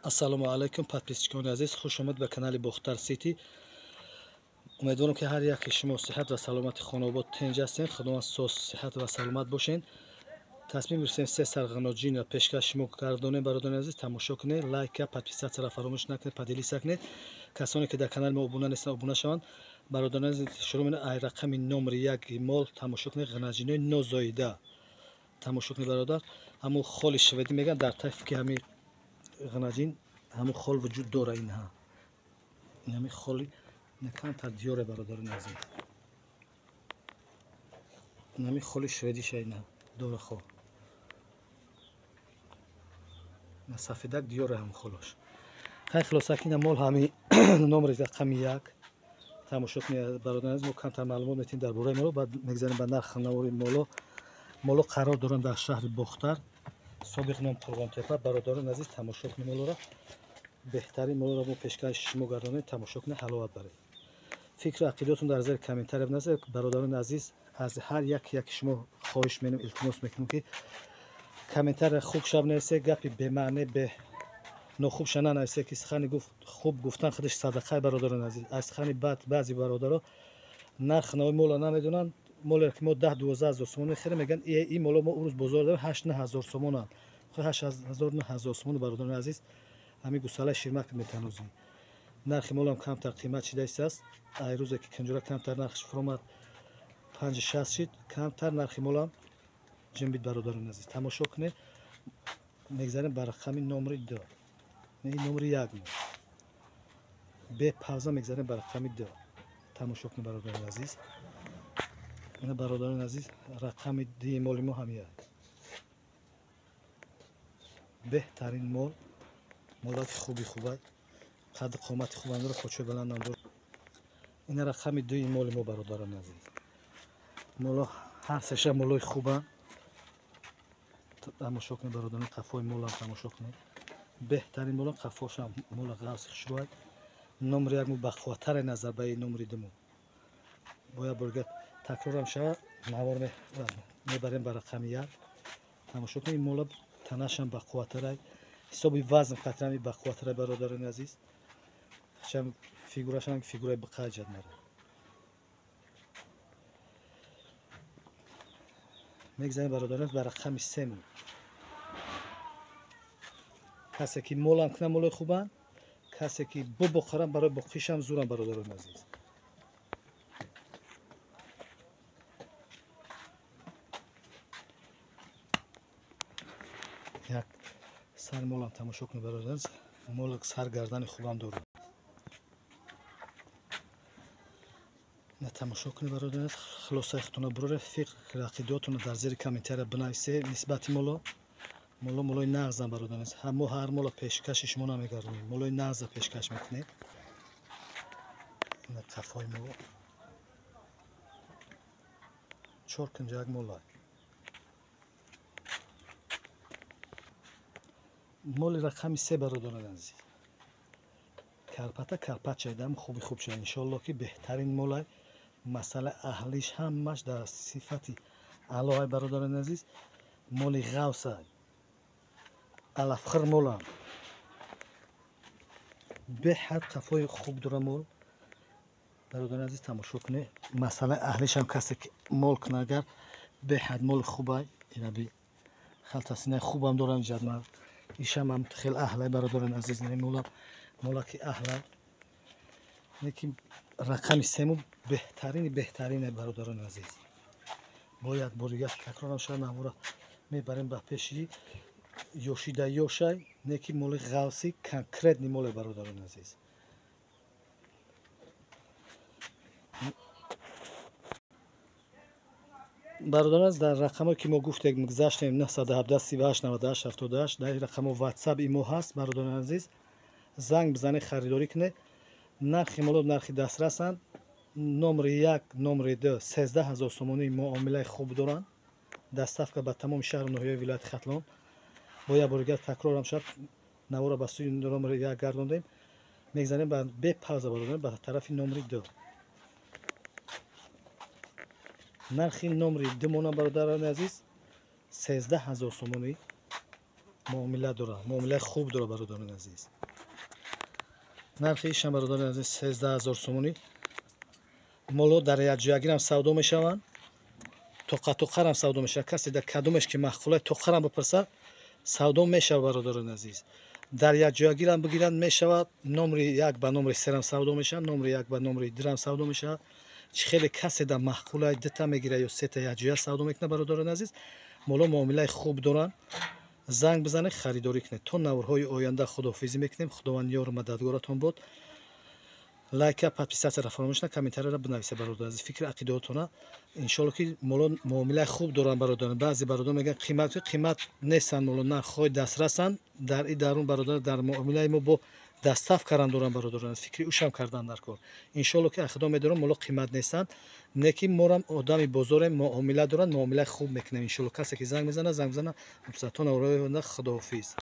ассалому алайкум подписчикони азиз, хуш омад ба канали Бохтар Сити. умедворам ки ҳар яке шумо сиҳат ва саломати хонобод тинҷ ҳастед. худованд соз сиҳат ва саломат бошед. тасмим гирифтем се сарғаноҷина пешкаш шумо гардонем. бародари азиз, тамошо кунед, лайк ва подписатсияро фаромӯш накунед, поделиса кунед. касоне ки дар канали мо обуна нестанд, обуна шаванд. бародари азиз, шурӯъ менем ай рақами номери як мол тамошо кунед. ғанаҷинои нозоида тамошо кунед бародар. ҳамун холи шведӣ мегӯянд, дар тафки ҳамин ғанаҷин ҳамун хол вуҷуд дора. инҳа ҳамин холи некамтар диёре бародари азиз. ҳамин холи шведиша инҳа дора хол сафедак диёре ҳамин холош. хай хулосакина мол ҳамин номери рақами як тамошо кунед бародари азиз. мо камтар маълумот метиҳем дар бораи моло. баъд мегзарем ба нархнавори моло. моло қарор доранд дар шаҳри Бохтар, собиқ ном Қурғонтепа. бародари азиз, тамошо кунед молоро. беҳтарин молоро мо пешкаш шумо гардонем. тамошо кунед, ҳаловат баред. фикру ақидотон дар зери комментария биназаред. бародари азиз, аз ҳар яке шумо хоҳиш менам, илтимос мекунам ки комментария хуб шав нависе, гапи бемаъне бе нохубша нанависе, ки сухани хуб гуфтан худаш садақаи. бародари азиз, аз сухани бад баъзи бародаро нарх навои моло намедонанд. моле ки мо 10-12 ҳазор сомон мехерем, мегӯянд ин моло мо урӯз бозор дорем 8-9 ҳазор сомонанд. 8,000-9 ҳазор сомон. бародари азиз, ҳамин гусалаи ширмак метанозӣ. нархи молам камтар қимат шида истааст. ай рӯзе ки кинҷура камтар нархиш фуромад 5-6 шид, камтар нархи молам ҷимбид. бародари азиз, тамошо кунед. мегзарем ба рақами номери 2. ин номери 1 бе павза мегзарем ба рақами 2. тамошо кунед бародари азиз. ина бародари азиз, рақами 2 моли мо ҳам як беҳтарин мол. молаки хуби хубай, қадди қомати хубам дорад, почои баландам дорад. ина рақами 2 моли мо бародари азиз. моло ҳар сеша молои хубам. тамошо кунед бародари, қафои молам тамошо кунед. беҳтарин молам, қафошам мола ғавси хушрӯай. номери 1 мо бахватаре назар ба номери 2 бояд бургад такрорам шава. навор мебарем ба рақами 1. тамошо кунед. мола танашам бақувватаре, ҳисоби вазн қатрами бақувватаре бародари азиз. шам фигурашам фигураи бақаҷад мара. мегзарем бародари ба рақами 3. касе ки молам кунам молои хубам, касе ки бубоқарам барои боқишам зурам бародари азиз. як сар молам тамошо кунед бародари азиз. мол саргардани хубам дорад. ина тамошо кунед бародари азиз. хулосаи худтона буроре, фикр ақидотона дар зери комментария бинависе. нисбати молои нағзам бародари азиз. мо ҳар мола пешкаши шумо намегардонем, молои нағза пешкаш мекунед. ина қафои моло 4 кинҷак мола. моли рақами 3 бародари азиз. карпата карпачайдам хуби хуб шуда. иншоалло ки беҳтарин молай. масъала аҳлиш ҳамаш дар сифати алоай бародари азиз. моли ғавсай алафхир молам беҳад қафои хуб дора мол. бародари азиз, тамошо кунед. масъалаи аҳлишам касе ки мол кунагар беҳад моли хубай. ина би халтасинаи хубам дорам ҷадмал. ишам ам хел аҳлай бародари азиз. мола ки аҳлай. лекин рақами 3 беҳтарини бародари азиз. бояд боригар такрорам шуда. навора мебарем ба пеши ёшида ёшай, неки моли ғавси конкретни моле бародари азиз. бародари азиз, дар рақамо ки мо гуфтем гузаштем 917 38 98 78, дар ин рақамо ватсаби мо ҳаст. бародари азиз, занг бизанед, харидорӣ кунед. нархи моло нархи дастрасанд. номери 1, номери 2 13,000 сомонии муомилаи хуб доранд. доставка ба тамоми шаҳру ноҳияи вилояти Хатлон. бояд боригар такрорам шуд. навора ба сӯи номери 1 гардондем. мегзарем ба бе павза бародарем ба тарафи номери 2. нархи номери 2 монам бародари азиз 13,000 сомонӣ. معامله داره، معامله خوب داره برادران عزیز. نرخ ایشان برادران عزیز 13000 سومونی. مولو در یک جایگیر هم سودا میشوند، توقع هم سودا میشه. کسی در کدومش که مخفوله توقع هم بپرسه سودا میشه برادران عزیز. در یک جایگیر هم بگیرن میشود. نمره 1 به نمره 3 هم سودا میشه، نمره 1 به نمره 2 هم سودا میشه. خیلی کسی در مخفوله دتا میگیره یا سه تا یک جای سودا میکنه برادران عزیز. مولو معامله خوب دارن. زنگ بزنید خریداری کنید. تا نورهای آینده خداحافظی میکنیم. خداوند یار و مددگارتون بود. لایک подписаться را فراموش نکنید. کامنت را بنویسید برادران عزیز. فکر عقیده‌تون ان شاء الله که مولو معامله خوب دارن برادران. بعضی برادران میگن قیمت نیستن، مولو نه خود دسترسن. در این درون برادران در معامله ما با دستاف کردن دارن برادران. فکری اوشم کردن در کار. ان شاء الله که اخدا میدارن مولو قیمت نیستن. نکی مورم آدمی بزرگ معامله دارن، معامله خوب میکنن ان شاء الله. کسی که زنگ میزنه تا اورای خداحافظ.